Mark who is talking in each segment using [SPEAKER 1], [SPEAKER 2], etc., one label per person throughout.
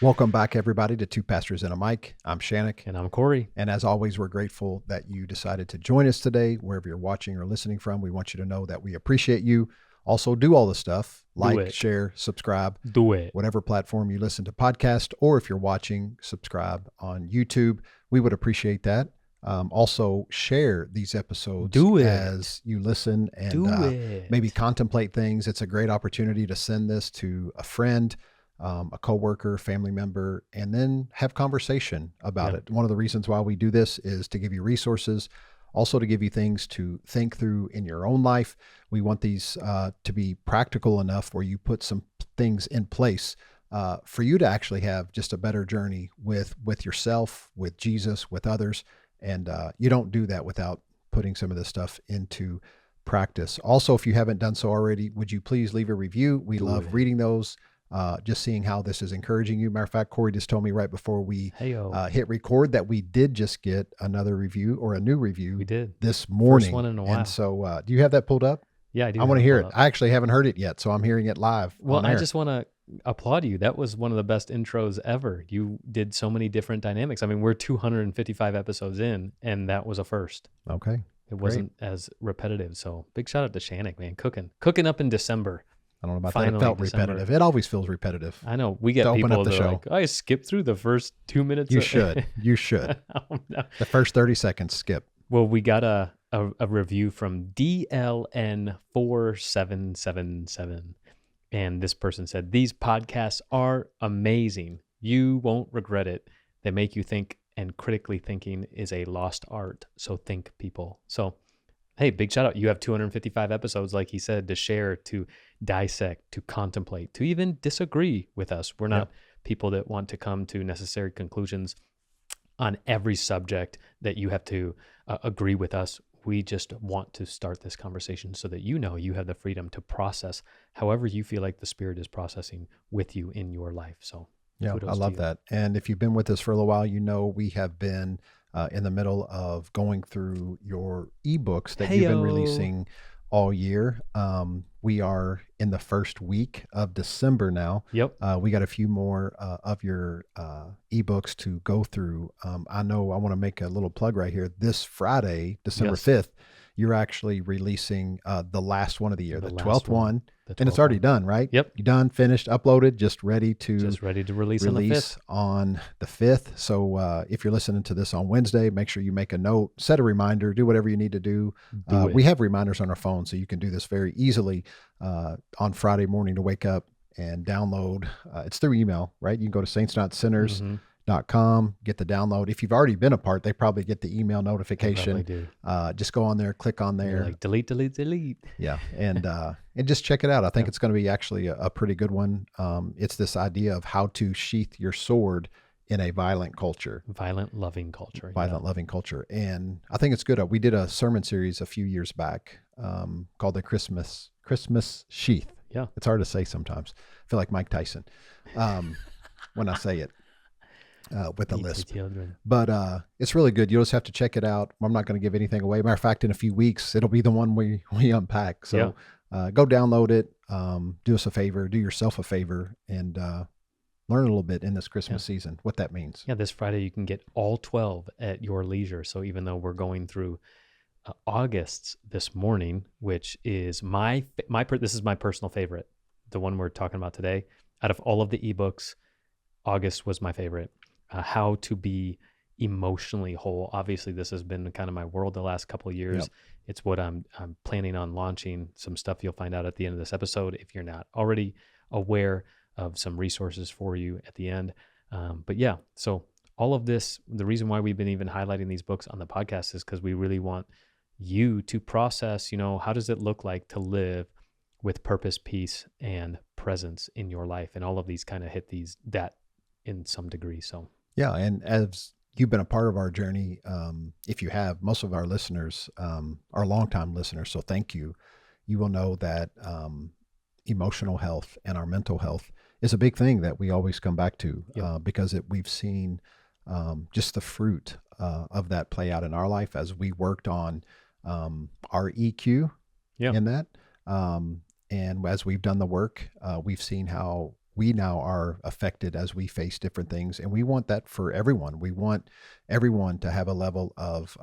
[SPEAKER 1] Welcome back, everybody, to Two Pastors and a Mic. I'm Channock.
[SPEAKER 2] And I'm Cory.
[SPEAKER 1] And as always, we're grateful that you decided to join us today, wherever you're watching or listening from. We want you to know that we appreciate you. Also, do all the stuff, like, share, subscribe.
[SPEAKER 2] Do it.
[SPEAKER 1] Whatever platform you listen to podcast, or if you're watching, subscribe on YouTube. We would appreciate that. Also, share these episodes as you listen and maybe contemplate things. It's a great opportunity to send this to a friend, a coworker, family member, and then have conversation about it. One of the reasons why we do this is to give you resources, also to give you things to think through in your own life. We want these to be practical enough where you put some things in place for you to actually have just a better journey with yourself, with Jesus, with others. And you don't do that without putting some of this stuff into practice. Also, if you haven't done so already, would you please leave a review? We love reading those, just seeing how this is encouraging you. Matter of fact, Cory just told me right before we hit record that we did just get another review, or a new review.
[SPEAKER 2] We did
[SPEAKER 1] this morning.
[SPEAKER 2] First one in a while.
[SPEAKER 1] And so do you have that pulled up?
[SPEAKER 2] Yeah, I do.
[SPEAKER 1] I want to hear it. I actually haven't heard it yet, so I'm hearing it live.
[SPEAKER 2] Well, I just want to applaud you. That was one of the best intros ever. You did so many different dynamics. I mean, we're 255 episodes in, and that was a first.
[SPEAKER 1] Okay.
[SPEAKER 2] It wasn't as repetitive. So big shout out to Channock, man. Cooking up in December.
[SPEAKER 1] I don't know about that. It felt repetitive. It always feels repetitive.
[SPEAKER 2] I know. We get people that are like, I skipped through the first 2 minutes.
[SPEAKER 1] You should. You should.
[SPEAKER 2] Oh, no.
[SPEAKER 1] The first 30 seconds, skip.
[SPEAKER 2] Well, we got a review from DLN4777. And this person said, these podcasts are amazing. You won't regret it. They make you think, and critically thinking is a lost art. So think, people. So, hey, big shout out. You have 255 episodes, like he said, to share, to dissect, to contemplate, to even disagree with us. We're not people that want to come to necessary conclusions on every subject that you have to agree with us. We just want to start this conversation so that you know you have the freedom to process however you feel like the Spirit is processing with you in your life. So
[SPEAKER 1] yeah, I love that. And if you've been with us for a little while, you know we have been in the middle of going through your eBooks that you've been releasing all year. We are in the first week of December now.
[SPEAKER 2] Yep.
[SPEAKER 1] We got a few more of your eBooks to go through. I know I want to make a little plug right here. This Friday, December 5th, you're actually releasing the last one of the year, the 12th one. And it's already done, right?
[SPEAKER 2] Yep.
[SPEAKER 1] You're done, finished, uploaded, just ready to
[SPEAKER 2] release
[SPEAKER 1] on the 5th. So if you're listening to this on Wednesday, make sure you make a note, set a reminder, do whatever you need to do. We have reminders on our phone, so you can do this very easily on Friday morning to wake up and download. It's through email, right? You can go to saintsnotsinners.com, get the download. If you've already been a part, they probably get the email notification. Just go on there, click on there.
[SPEAKER 2] You're like delete.
[SPEAKER 1] Yeah. And just check it out. I think it's going to be actually a pretty good one. It's this idea of how to sheath your sword in a violent culture.
[SPEAKER 2] Violent, loving culture.
[SPEAKER 1] Loving culture. And I think it's good. We did a sermon series a few years back called the Christmas Sheath.
[SPEAKER 2] Yeah.
[SPEAKER 1] It's hard to say sometimes. I feel like Mike Tyson when I say it with the lisp. But it's really good. You'll just have to check it out. I'm not going to give anything away. Matter of fact, in a few weeks, it'll be the one we unpack. So go download it. Do us a favor. Do yourself a favor. And learn a little bit in this Christmas season, what that means.
[SPEAKER 2] Yeah, this Friday you can get all 12 at your leisure. So even though we're going through August this morning, which is this is my personal favorite, the one we're talking about today. Out of all of the eBooks, August was my favorite. How to be emotionally whole. Obviously, this has been kind of my world the last couple of years. Yep. It's what I'm planning on launching. Some stuff you'll find out at the end of this episode if you're not already aware of some resources for you at the end. But yeah, so all of this, the reason why we've been even highlighting these books on the podcast is because we really want you to process, how does it look like to live with purpose, peace, and presence in your life? And all of these kind of hit that in some degree. So
[SPEAKER 1] yeah, and as you've been a part of our journey, if you have, most of our listeners are longtime listeners, so thank you. You will know that emotional health and our mental health is a big thing that we always come back to because we've seen just the fruit of that play out in our life as we worked on our EQ in that. And as we've done the work, we've seen how we now are affected as we face different things. And we want that for everyone. We want everyone to have a level of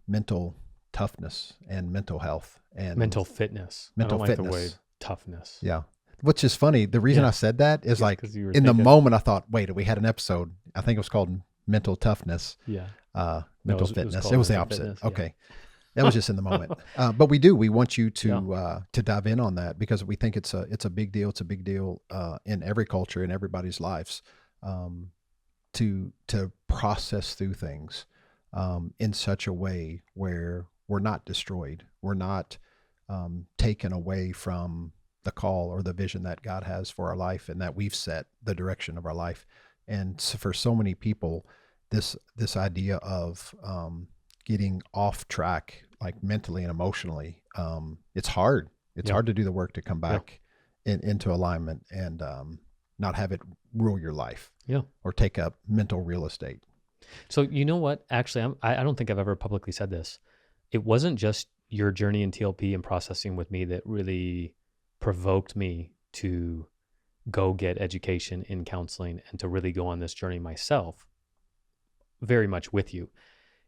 [SPEAKER 1] mental toughness and mental health and
[SPEAKER 2] mental fitness.
[SPEAKER 1] Mental
[SPEAKER 2] I don't
[SPEAKER 1] fitness.
[SPEAKER 2] like the word toughness.
[SPEAKER 1] Yeah. Which is funny. The reason I said that is like in the moment I thought, wait, we had an episode. I think it was called Mental Toughness.
[SPEAKER 2] Yeah.
[SPEAKER 1] Mental fitness. It was the opposite.
[SPEAKER 2] Fitness,
[SPEAKER 1] okay. That was just in the moment. But we want you to dive in on that because we think it's a big deal. It's a big deal in every culture, in everybody's lives, to process through things in such a way where we're not destroyed. We're not taken away from the call or the vision that God has for our life and that we've set the direction of our life. And so for so many people, this idea of getting off track, like mentally and emotionally, it's hard. It's hard to do the work to come back into alignment and not have it rule your life or take up mental real estate.
[SPEAKER 2] So you know what? Actually, I don't think I've ever publicly said this. It wasn't just your journey in TLP and processing with me that really provoked me to go get education in counseling and to really go on this journey myself, very much with you.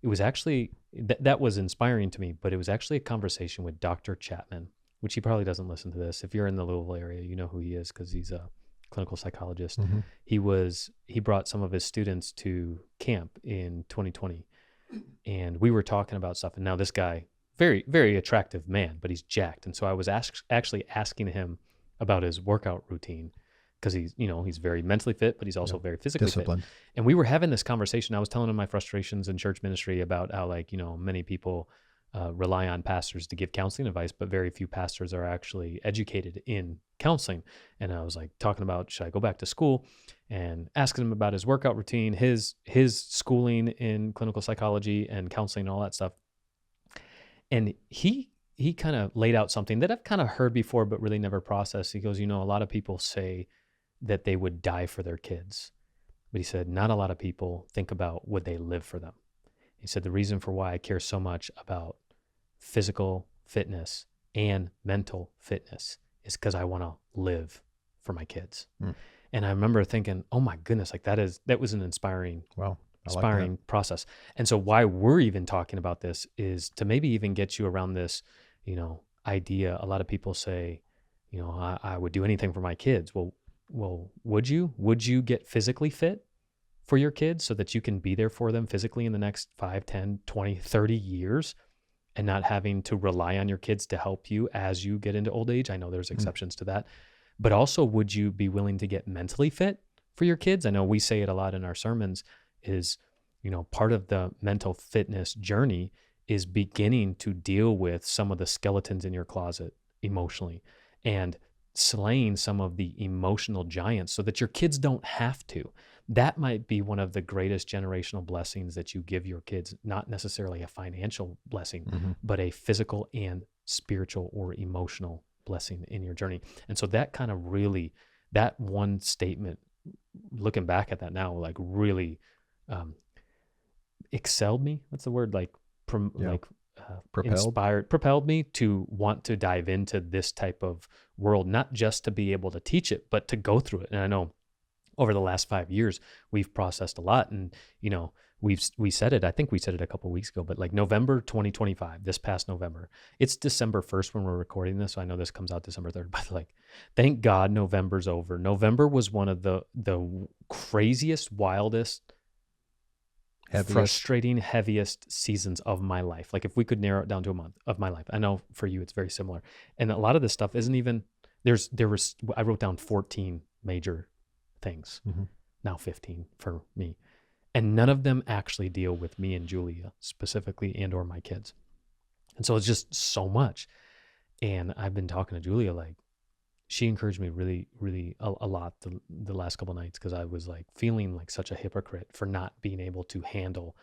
[SPEAKER 2] It was actually, that was inspiring to me, but it was actually a conversation with Dr. Chapman, which he probably doesn't listen to this. If you're in the Louisville area, you know who he is because he's a clinical psychologist. Mm-hmm. He brought some of his students to camp in 2020 and we were talking about stuff. And now this guy, very, very attractive man, but he's jacked. And so I was actually asking him about his workout routine because he's very mentally fit, but he's also very physically disciplined. Fit. And we were having this conversation. I was telling him my frustrations in church ministry about how many people rely on pastors to give counseling advice, but very few pastors are actually educated in counseling. And I was like talking about, should I go back to school, and asking him about his workout routine, his schooling in clinical psychology and counseling and all that stuff. And he kind of laid out something that I've kind of heard before, but really never processed. He goes, a lot of people say that they would die for their kids. But he said, not a lot of people think about would they live for them. He said, the reason for why I care so much about physical fitness and mental fitness is because I want to live for my kids. Mm. And I remember thinking, oh my goodness, like that was an inspiring process. And so why we're even talking about this is to maybe even get you around this, idea. A lot of people say, I would do anything for my kids. Well, would you get physically fit for your kids so that you can be there for them physically in the next 5, 10, 20, 30 years and not having to rely on your kids to help you as you get into old age? I know there's exceptions to that. But also, would you be willing to get mentally fit for your kids? I know we say it a lot in our sermons is, part of the mental fitness journey is beginning to deal with some of the skeletons in your closet emotionally and slaying some of the emotional giants so that your kids don't have to. That might be one of the greatest generational blessings that you give your kids, not necessarily a financial blessing, but a physical and spiritual or emotional blessing in your journey. And so that kind of really, that one statement, looking back at that now, like really excelled me. What's the word? Propelled me to want to dive into this type of world, not just to be able to teach it, but to go through it. And I know over the last 5 years, we've processed a lot. And, we said it, I think we said it a couple of weeks ago, but like November 2025, this past November, it's December 1st when we're recording this. So I know this comes out December 3rd, but like, thank God November's over. November was one of the craziest, wildest, frustrating, heaviest seasons of my life. Like if we could narrow it down to a month of my life, I know for you, it's very similar. And a lot of this stuff isn't even, I wrote down 14 major things, now 15 for me. And none of them actually deal with me and Julia specifically and or my kids. And so it's just so much. And I've been talking to Julia, like she encouraged me really, really a lot the last couple of nights because I was like feeling like such a hypocrite for not being able to handle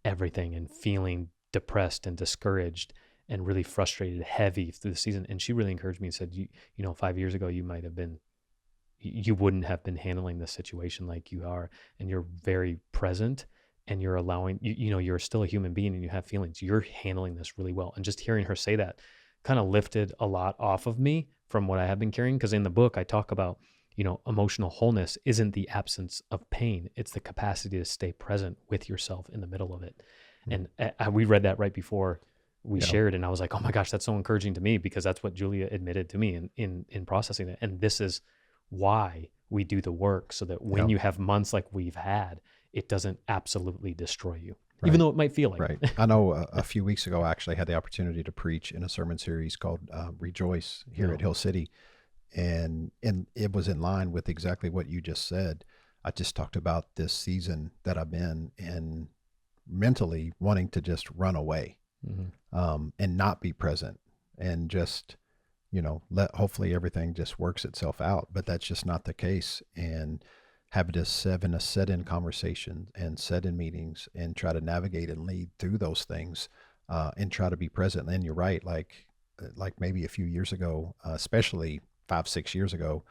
[SPEAKER 2] everything and feeling depressed and discouraged and really frustrated, heavy through the season. And she really encouraged me and said, you know, 5 years ago, you wouldn't have been handling this situation like you are, and you're very present and you're allowing, you're still a human being and you have feelings. You're handling this really well. And just hearing her say that kind of lifted a lot off of me from what I have been carrying. Because in the book, I talk about, emotional wholeness isn't the absence of pain. It's the capacity to stay present with yourself in the middle of it. And we read that right before we shared. And I was like, oh my gosh, that's so encouraging to me, because that's what Julia admitted to me in processing it. And this is why we do the work, so that when you have months like we've had, it doesn't absolutely destroy you, even though it might feel like
[SPEAKER 1] it. I know a few weeks ago, I actually had the opportunity to preach in a sermon series called Rejoice here at Hill City. And it was in line with exactly what you just said. I just talked about this season that I've been in, mentally wanting to just run away and not be present, and just, hopefully everything just works itself out. But that's just not the case. And having to set in conversations and set in meetings and try to navigate and lead through those things and try to be present. And you're right, like maybe a few years ago, especially 5-6 years ago,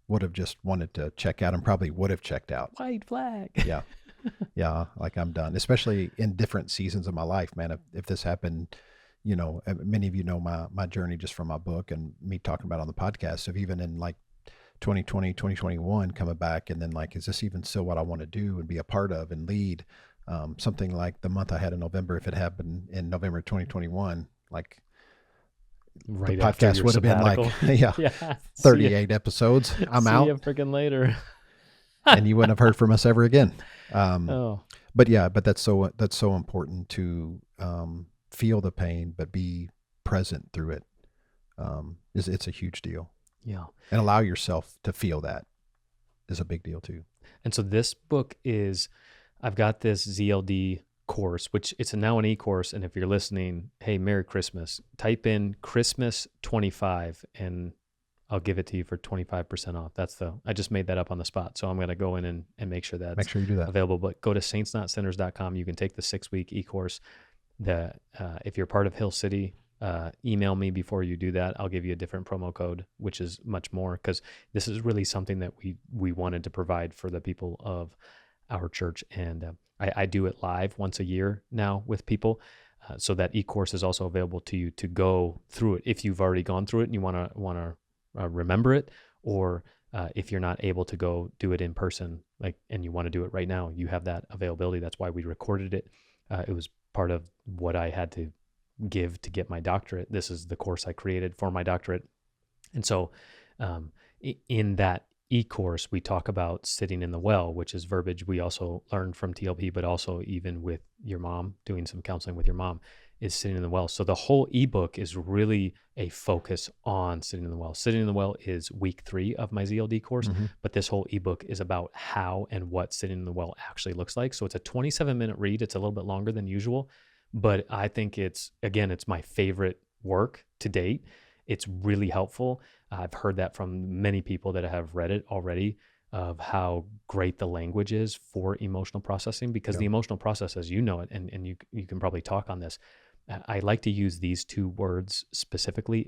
[SPEAKER 1] would have just wanted to check out, and probably would have checked out.
[SPEAKER 2] White flag.
[SPEAKER 1] Yeah. Like, I'm done, especially in different seasons of my life, man. If this happened, many of you know my journey just from my book and me talking about it on the podcast. So even in like 2020, 2021, coming back, and then like, is this even still what I want to do and be a part of and lead? Something like the month I had in November, if it happened in November 2021, like,
[SPEAKER 2] right,
[SPEAKER 1] the podcast would have been like 38 episodes. I'm out.
[SPEAKER 2] See you freaking later.
[SPEAKER 1] And you wouldn't have heard from us ever again. But that's so important to feel the pain, but be present through it. It's a huge deal.
[SPEAKER 2] Yeah.
[SPEAKER 1] And allow yourself to feel that is a big deal too.
[SPEAKER 2] And so this book is, I've got this ZLD course, which it's now an eCourse. And if you're listening, hey, Merry Christmas, type in Christmas 25 and I'll give it to you for 25% off. I just made that up on the spot. So I'm going to go in and make sure that's
[SPEAKER 1] you do that.
[SPEAKER 2] available. But go to saintsnotsinners.com. You can take the 6-week eCourse. If you're part of Hill City, email me before you do that. I'll give you a different promo code, which is much more, because this is really something that we wanted to provide for the people of our church. And I do it live once a year now with people. So that eCourse is also available to you to go through it if you've already gone through it and you want to remember it, or if you're not able to go do it in person, and you want to do it right now, you have that availability. That's why we recorded it. It was part of what I had to give to get my doctorate. This is the course I created for my doctorate. And so in that eCourse, we talk about sitting in the well, which is verbiage we also learned from TLP, but also even with your mom, doing some counseling with your mom, is sitting in the well. So the whole ebook is really a focus on sitting in the well. Sitting in the well is week 3 of my ZLD course, but this whole ebook is about how and what sitting in the well actually looks like. So it's a 27-minute read. It's a little bit longer than usual, but I think it's my favorite work to date. It's really helpful. I've heard that from many people that have read it already, of how great the language is for emotional processing, because the emotional process, as you know it, and you can probably talk on this, I like to use these 2 words specifically.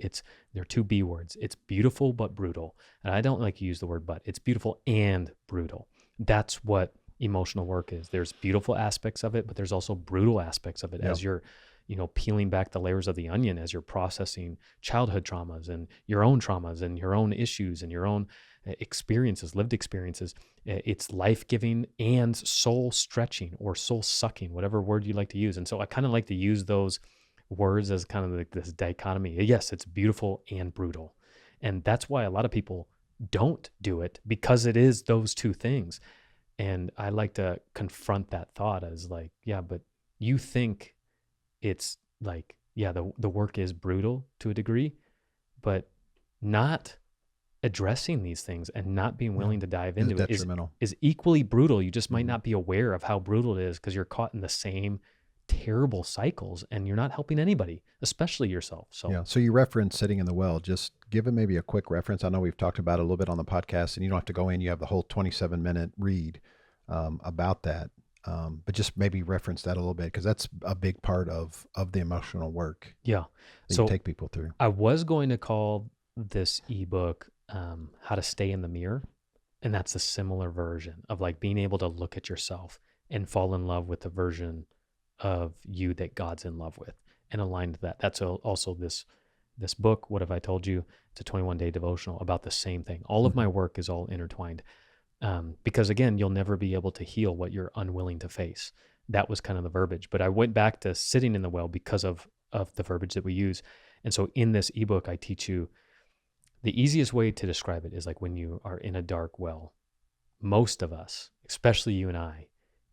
[SPEAKER 2] They're 2 B words. It's beautiful but brutal. And I don't like to use the word but. It's beautiful and brutal. That's what emotional work is. There's beautiful aspects of it, but there's also brutal aspects of it as you're peeling back the layers of the onion, as you're processing childhood traumas and your own issues and your own experiences, lived experiences. It's life-giving and soul-stretching or soul-sucking, whatever word you like to use. And so I kind of like to use those words as kind of like this dichotomy. Yes, it's beautiful and brutal. And that's why a lot of people don't do it, because it is those 2 things. And I like to confront that thought as like, yeah, but you think it's like, yeah, the work is brutal to a degree, but not addressing these things and not being willing to dive into it is equally brutal. You just might not be aware of how brutal it is, because you're caught in the same terrible cycles and you're not helping anybody, especially yourself. So
[SPEAKER 1] you referenced sitting in the well. Just give it maybe a quick reference. I know we've talked about it a little bit on the podcast, and you don't have to go in. You have the whole 27-minute read about that. But just maybe reference that a little bit, because that's a big part of the emotional work.
[SPEAKER 2] Yeah.
[SPEAKER 1] That you take people through.
[SPEAKER 2] I was going to call this ebook How to Stay in the Mirror. And that's a similar version of like being able to look at yourself and fall in love with the version of you that God's in love with and align to that. That's also this this book, What Have I Told You? It's a 21-day devotional about the same thing. All of my work is all intertwined. Because again, you'll never be able to heal what you're unwilling to face. That was kind of the verbiage. But I went back to sitting in the well because of the verbiage that we use. And so in this ebook, I teach you the easiest way to describe it is like when you are in a dark well. Most of us, especially you and I,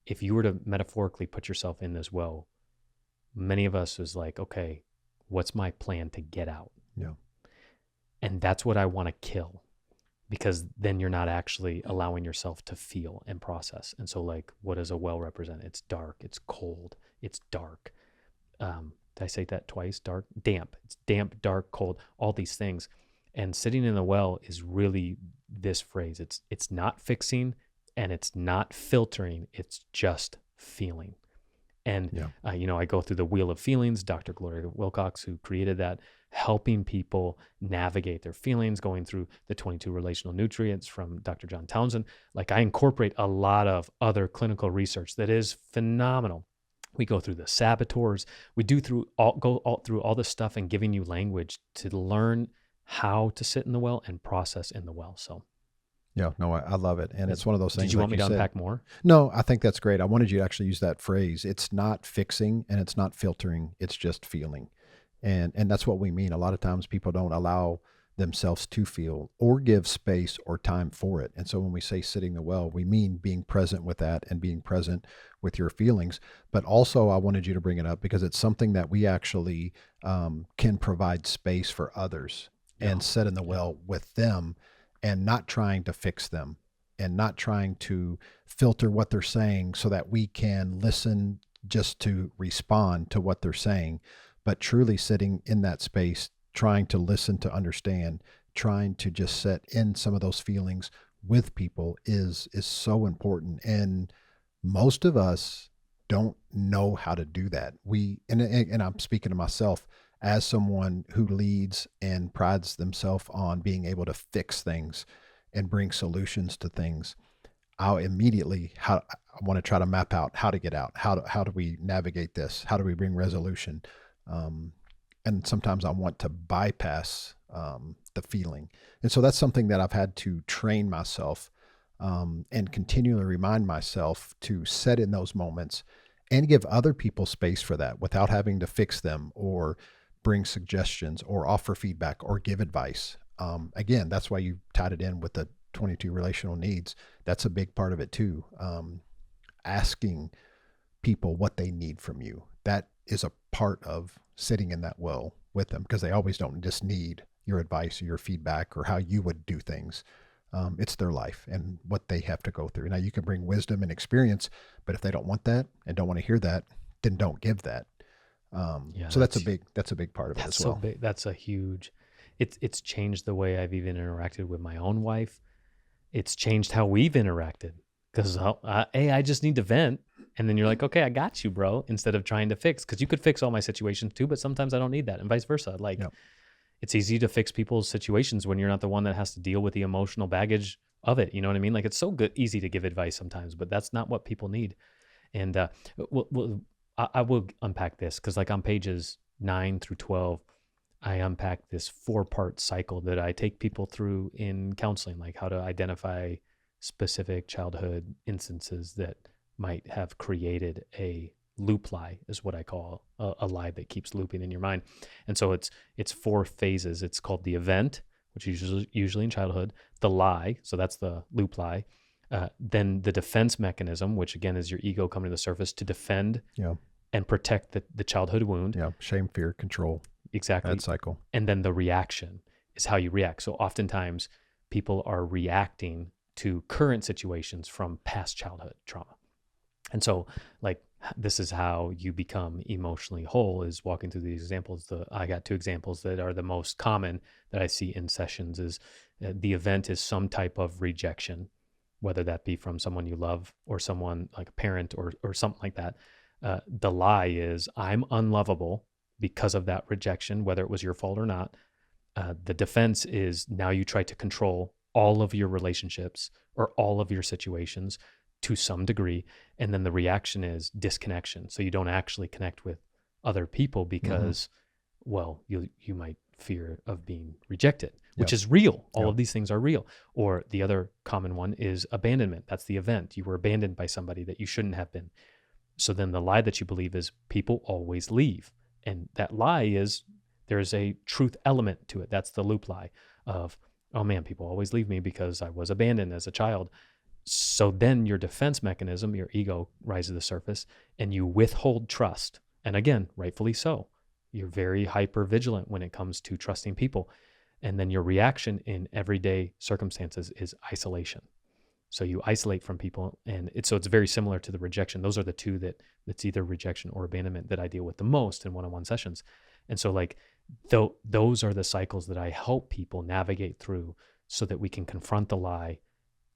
[SPEAKER 2] if you were to metaphorically put yourself in this well, many of us is like, okay, what's my plan to get out?
[SPEAKER 1] Yeah.
[SPEAKER 2] And that's what I want to kill, because then you're not actually allowing yourself to feel and process. And so like, what does a well represent? It's dark, it's cold, it's dark. Did I say that twice? Dark, damp. It's damp, dark, cold, all these things. And sitting in the well is really this phrase. It's not fixing and it's not filtering. It's just feeling. And, I go through the wheel of feelings, Dr. Gloria Wilcox, who created that, helping people navigate their feelings, going through the 22 relational nutrients from Dr. John Townsend. Like, I incorporate a lot of other clinical research that is phenomenal. We go through the saboteurs. We go through all this stuff and giving you language to learn how to sit in the well and process in the well. So.
[SPEAKER 1] Yeah, no, I love it. And it's one of those things.
[SPEAKER 2] Did you want me to unpack more?
[SPEAKER 1] No, I think that's great. I wanted you to actually use that phrase. It's not fixing and it's not filtering. It's just feeling. And that's what we mean. A lot of times people don't allow themselves to feel or give space or time for it. And so when we say sitting the well, we mean being present with that and being present with your feelings. But also I wanted you to bring it up because it's something that we actually can provide space for others and sit in the well with them, and not trying to fix them and not trying to filter what they're saying so that we can listen just to respond to what they're saying, but truly sitting in that space, trying to listen, to understand, trying to just sit in some of those feelings with people is so important. And most of us don't know how to do that. And I'm speaking to myself, as someone who leads and prides themselves on being able to fix things and bring solutions to things, I'll immediately I want to try to map out how to get out. How do we navigate this? How do we bring resolution? And sometimes I want to bypass the feeling. And so that's something that I've had to train myself and continually remind myself to sit in those moments and give other people space for that without having to fix them or bring suggestions or offer feedback or give advice. Again, that's why you tied it in with the 22 relational needs. That's a big part of it too. Asking people what they need from you. That is a part of sitting in that well with them, because they always don't just need your advice or your feedback or how you would do things. It's their life and what they have to go through. Now you can bring wisdom and experience, but if they don't want that and don't want to hear that, then don't give that. So that's a big part of it as well.
[SPEAKER 2] So big. That's a huge, it's changed the way I've even interacted with my own wife. It's changed how we've interacted, because hey, I just need to vent. And then you're like, okay, I got you, bro. Instead of trying to fix, because you could fix all my situations too, but sometimes I don't need that, and vice versa. Like, It's easy to fix people's situations when you're not the one that has to deal with the emotional baggage of it. You know what I mean? Like, it's so easy to give advice sometimes, but that's not what people need. And I will unpack this, because like on pages 9 through 12, I unpack this 4-part cycle that I take people through in counseling, like how to identify specific childhood instances that might have created a loop lie, is what I call a lie that keeps looping in your mind. And so it's 4 phases. It's called the event, which is usually in childhood, the lie, so that's the loop lie, then the defense mechanism, which again is your ego coming to the surface to defend and protect the childhood wound.
[SPEAKER 1] Yeah, shame, fear, control.
[SPEAKER 2] Exactly.
[SPEAKER 1] That cycle.
[SPEAKER 2] And then the reaction is how you react. So oftentimes people are reacting to current situations from past childhood trauma. And so like, this is how you become emotionally whole, is walking through these examples. I got 2 examples that are the most common that I see in sessions is the event is some type of rejection, whether that be from someone you love or someone like a parent or something like that. The lie is I'm unlovable because of that rejection, whether it was your fault or not. The defense is now you try to control all of your relationships or all of your situations to some degree. And then the reaction is disconnection. So you don't actually connect with other people because, well, you might fear of being rejected, which
[SPEAKER 1] Yep.
[SPEAKER 2] is real. All
[SPEAKER 1] Yep.
[SPEAKER 2] of these things are real. Or the other common one is abandonment. That's the event. You were abandoned by somebody that you shouldn't have been. So then the lie that you believe is people always leave. And that lie is there's a truth element to it. That's the loop lie of, oh man, people always leave me because I was abandoned as a child. So then your defense mechanism, your ego, rises to the surface and you withhold trust. And again, rightfully so. You're very hyper vigilant when it comes to trusting people. And then your reaction in everyday circumstances is isolation. So you isolate from people, and it's very similar to the rejection. Those are the two that's either rejection or abandonment that I deal with the most in one-on-one sessions. And so like those are the cycles that I help people navigate through so that we can confront the lie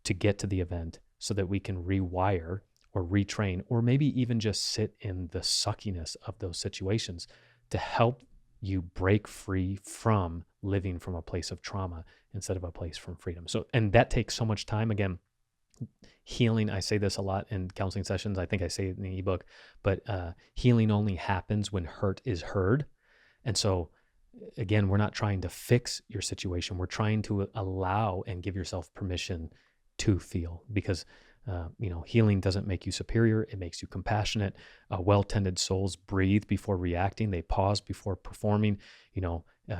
[SPEAKER 2] to get to the event, so that we can rewire or retrain, or maybe even just sit in the suckiness of those situations to help you break free from living from a place of trauma instead of a place from freedom. So, and that takes so much time. Again, healing, I say this a lot in counseling sessions. I think I say it in the ebook, but healing only happens when hurt is heard. And so again, we're not trying to fix your situation. We're trying to allow and give yourself permission to feel, because healing doesn't make you superior. It makes you compassionate. Well-tended souls breathe before reacting. They pause before performing.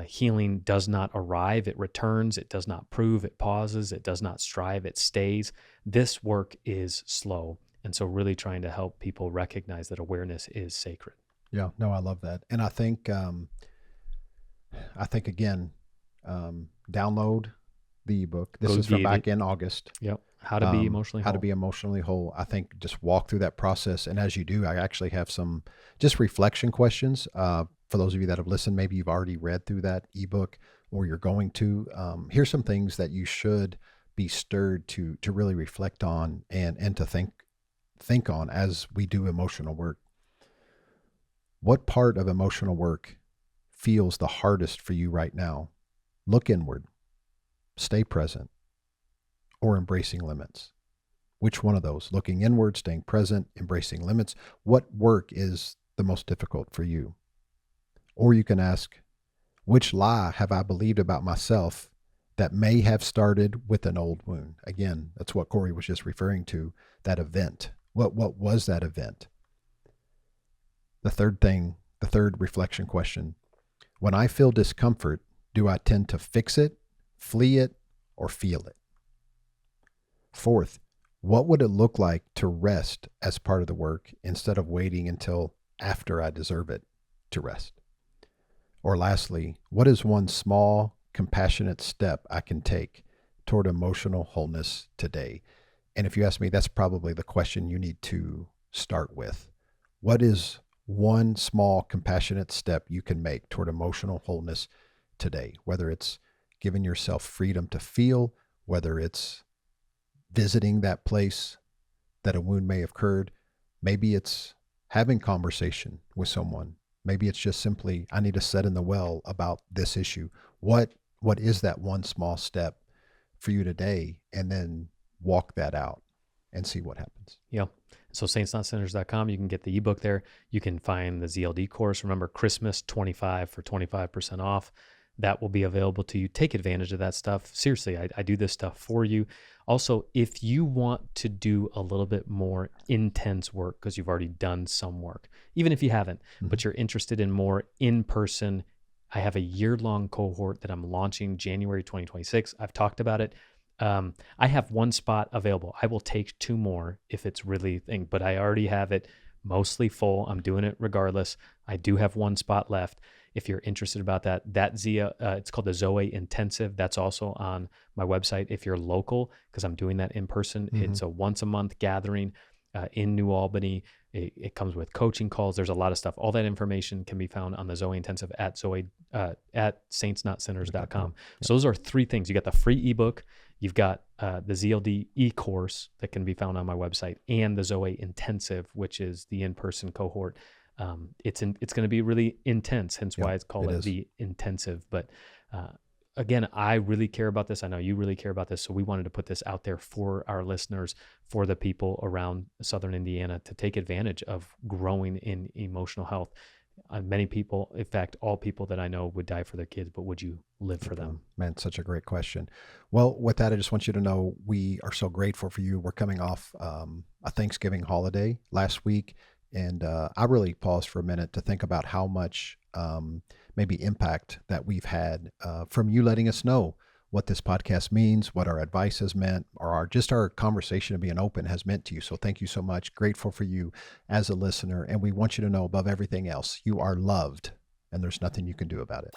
[SPEAKER 2] Healing does not arrive. It returns. It does not prove. It pauses. It does not strive. It stays. This work is slow. And so really trying to help people recognize that awareness is sacred.
[SPEAKER 1] Yeah, no, I love that. And I think again, download the ebook. This is from back in August.
[SPEAKER 2] Yep. How to be emotionally whole.
[SPEAKER 1] How to be emotionally whole. I think just walk through that process. And as you do, I actually have some just reflection questions. For those of you that have listened, maybe you've already read through that ebook or you're going to. Here's some things that you should be stirred to really reflect on and to think on as we do emotional work. What part of emotional work feels the hardest for you right now? Look inward, stay present, or embracing limits. Which one of those? Looking inward, staying present, embracing limits. What work is the most difficult for you? Or you can ask, which lie have I believed about myself that may have started with an old wound? Again, that's what Cory was just referring to, that event. What was that event? The third reflection question, when I feel discomfort, do I tend to fix it, flee it, or feel it? Fourth, what would it look like to rest as part of the work instead of waiting until after I deserve it to rest? Or lastly, what is one small, compassionate step I can take toward emotional wholeness today? And if you ask me, that's probably the question you need to start with. What is one small, compassionate step you can make toward emotional wholeness today? Whether it's giving yourself freedom to feel, whether it's visiting that place that a wound may have occurred, maybe it's having conversation with someone. Maybe it's just simply, I need to set in the well about this issue. What is that one small step for you today? And then walk that out and see what happens.
[SPEAKER 2] Yeah. So saintsnotsinners.com, you can get the ebook there. You can find the ZLD course. Remember, Christmas 25 for 25% off. That will be available to you. Take advantage of that stuff. Seriously, I do this stuff for you. Also, if you want to do a little bit more intense work, because you've already done some work, even if you haven't, but you're interested in more in-person, I have a year-long cohort that I'm launching January 2026. I've talked about it. I have one spot available. I will take 2 more if it's really thing, but I already have it mostly full. I'm doing it regardless. I do have 1 spot left. If you're interested about that, it's called the Zoay Intensive. That's also on my website. If you're local, because I'm doing that in person, it's a once a month gathering in New Albany. It comes with coaching calls. There's a lot of stuff. All that information can be found on the Zoay Intensive at saintsnotsinners.com.
[SPEAKER 1] Yep.
[SPEAKER 2] So those are 3 things. You got the free ebook. You've got the ZLD eCourse that can be found on my website, and the Zoay Intensive, which is the in-person cohort. It's going to be really intense, hence why it's called the intensive. But again, I really care about this. I know you really care about this. So we wanted to put this out there for our listeners, for the people around Southern Indiana, to take advantage of growing in emotional health. Many people, in fact, all people that I know would die for their kids, but would you live for them?
[SPEAKER 1] Man, such a great question. Well, with that, I just want you to know we are so grateful for you. We're coming off a Thanksgiving holiday last week, and I really paused for a minute to think about how much maybe impact that we've had from you letting us know what this podcast means, what our advice has meant, or our conversation of being open has meant to you. So thank you so much. Grateful for you as a listener. And we want you to know above everything else, you are loved and there's nothing you can do about it.